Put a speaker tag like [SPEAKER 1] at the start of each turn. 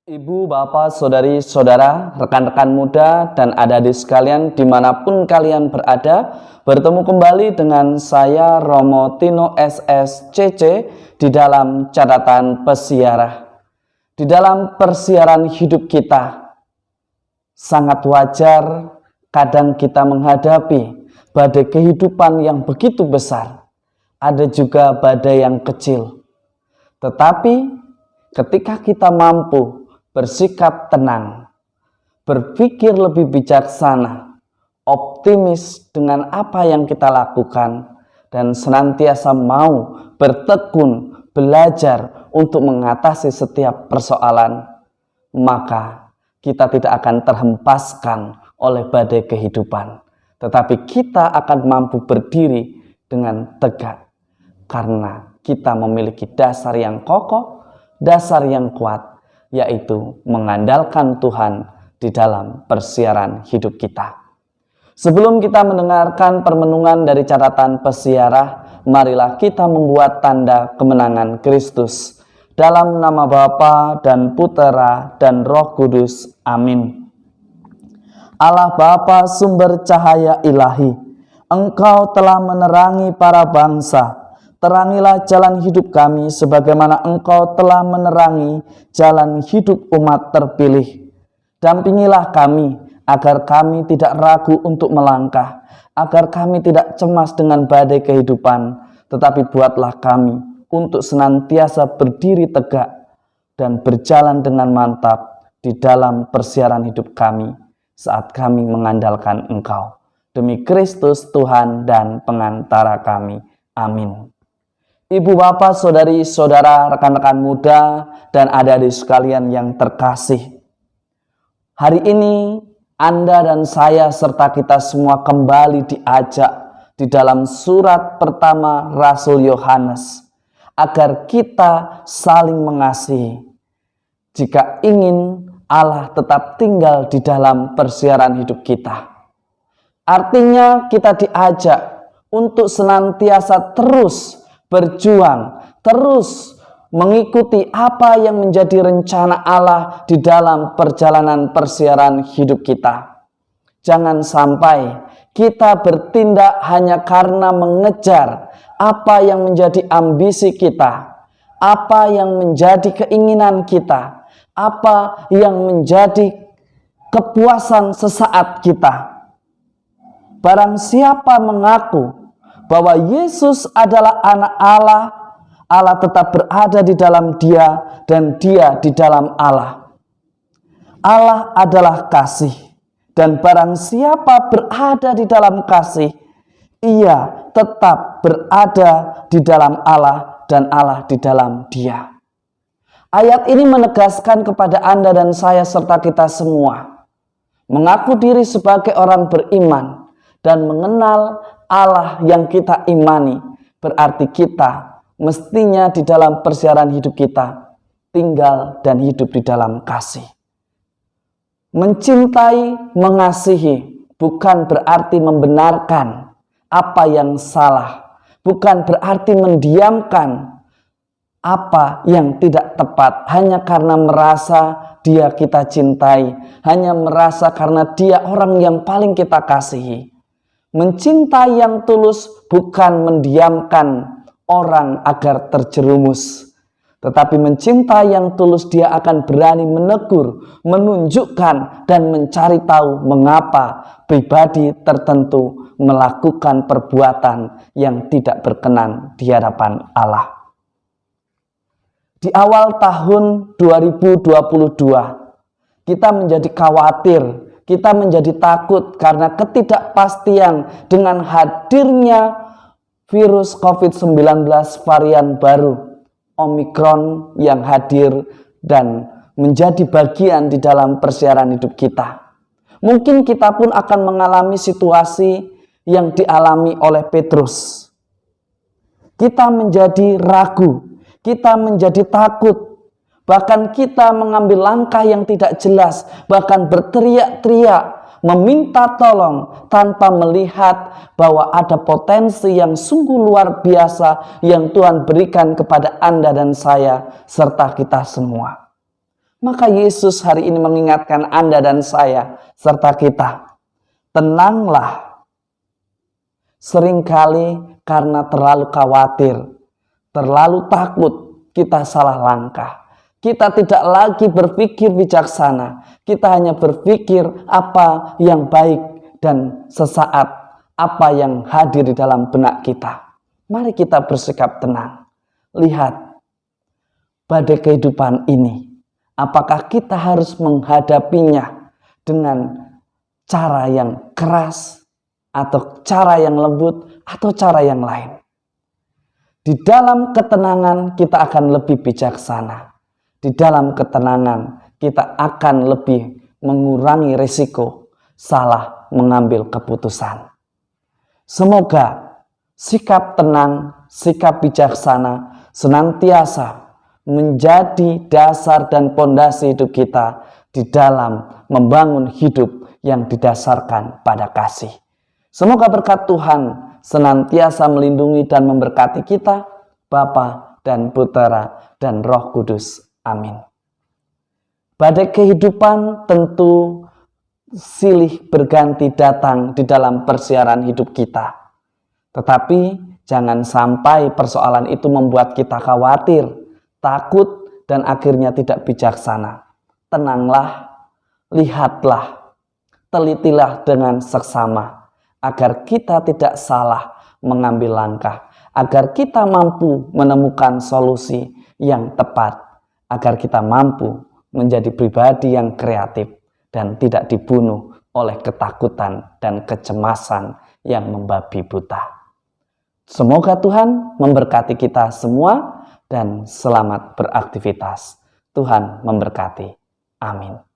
[SPEAKER 1] Ibu, bapak, saudari, saudara, rekan-rekan muda, dan adik-adik sekalian dimanapun kalian berada, bertemu kembali dengan saya Romo Tino SSCC di dalam catatan pesiarah. Di dalam persiaran hidup kita, sangat wajar kadang kita menghadapi badai kehidupan yang begitu besar. Ada juga badai yang kecil. Tetapi ketika kita mampu bersikap tenang, berpikir lebih bijaksana, optimis dengan apa yang kita lakukan, dan senantiasa mau bertekun belajar untuk mengatasi setiap persoalan, maka kita tidak akan terhempaskan oleh badai kehidupan, tetapi kita akan mampu berdiri dengan tegak karena kita memiliki dasar yang kokoh, dasar yang kuat, yaitu mengandalkan Tuhan di dalam persiaran hidup kita. Sebelum kita mendengarkan permenungan dari catatan pesiarah, marilah kita membuat tanda kemenangan Kristus. Dalam nama Bapa dan Putera dan Roh Kudus. Amin. Allah Bapa, sumber cahaya ilahi, Engkau telah menerangi para bangsa. Terangilah jalan hidup kami sebagaimana Engkau telah menerangi jalan hidup umat terpilih. Dampingilah kami agar kami tidak ragu untuk melangkah, agar kami tidak cemas dengan badai kehidupan, tetapi buatlah kami untuk senantiasa berdiri tegak dan berjalan dengan mantap di dalam persiaran hidup kami saat kami mengandalkan Engkau. Demi Kristus Tuhan dan pengantara kami. Amin. Ibu, bapak, saudari, saudara, rekan-rekan muda, dan adik-adik sekalian yang terkasih. Hari ini Anda dan saya serta kita semua kembali diajak di dalam surat pertama Rasul Yohanes agar kita saling mengasihi. Jika ingin Allah tetap tinggal di dalam persiaran hidup kita. Artinya kita diajak untuk senantiasa terus berjuang, terus mengikuti apa yang menjadi rencana Allah di dalam perjalanan persiaran hidup kita. Jangan sampai kita bertindak hanya karena mengejar apa yang menjadi ambisi kita, apa yang menjadi keinginan kita, apa yang menjadi kepuasan sesaat kita. Barang siapa mengaku bahwa Yesus adalah anak Allah, Allah tetap berada di dalam dia dan dia di dalam Allah. Allah adalah kasih, dan barang siapa berada di dalam kasih, ia tetap berada di dalam Allah dan Allah di dalam dia. Ayat ini menegaskan kepada Anda dan saya serta kita semua, mengaku diri sebagai orang beriman dan mengenal Allah yang kita imani, berarti kita mestinya di dalam persiaran hidup kita tinggal dan hidup di dalam kasih. Mencintai, mengasihi bukan berarti membenarkan apa yang salah, bukan berarti mendiamkan apa yang tidak tepat hanya karena merasa dia kita cintai, hanya merasa karena dia orang yang paling kita kasihi. Mencintai yang tulus bukan mendiamkan orang agar terjerumus. Tetapi mencintai yang tulus dia akan berani menegur, menunjukkan dan mencari tahu mengapa pribadi tertentu melakukan perbuatan yang tidak berkenan di hadapan Allah. Di awal tahun 2022, kita menjadi khawatir, kita menjadi takut karena ketidakpastian dengan hadirnya virus COVID-19 varian baru, Omikron yang hadir dan menjadi bagian di dalam persiaran hidup kita. Mungkin kita pun akan mengalami situasi yang dialami oleh Petrus. Kita menjadi ragu, kita menjadi takut, bahkan kita mengambil langkah yang tidak jelas, bahkan berteriak-teriak, meminta tolong tanpa melihat bahwa ada potensi yang sungguh luar biasa yang Tuhan berikan kepada Anda dan saya serta kita semua. Maka Yesus hari ini mengingatkan Anda dan saya serta kita, tenanglah. Seringkali karena terlalu khawatir, terlalu takut, kita salah langkah. Kita tidak lagi berpikir bijaksana. Kita hanya berpikir apa yang baik dan sesaat apa yang hadir di dalam benak kita. Mari kita bersikap tenang. Lihat badai kehidupan ini. Apakah kita harus menghadapinya dengan cara yang keras, atau cara yang lembut, atau cara yang lain? Di dalam ketenangan kita akan lebih bijaksana. Di dalam ketenangan kita akan lebih mengurangi risiko salah mengambil keputusan. Semoga sikap tenang, sikap bijaksana senantiasa menjadi dasar dan pondasi hidup kita di dalam membangun hidup yang didasarkan pada kasih. Semoga berkat Tuhan senantiasa melindungi dan memberkati kita, Bapa dan Putera dan Roh Kudus. Amin. Badai kehidupan tentu silih berganti datang di dalam persiaran hidup kita. Tetapi jangan sampai persoalan itu membuat kita khawatir, takut, dan akhirnya tidak bijaksana. Tenanglah, lihatlah, telitilah dengan seksama, agar kita tidak salah mengambil langkah, agar kita mampu menemukan solusi yang tepat, agar kita mampu menjadi pribadi yang kreatif dan tidak dibunuh oleh ketakutan dan kecemasan yang membabi buta. Semoga Tuhan memberkati kita semua dan selamat beraktivitas. Tuhan memberkati. Amin.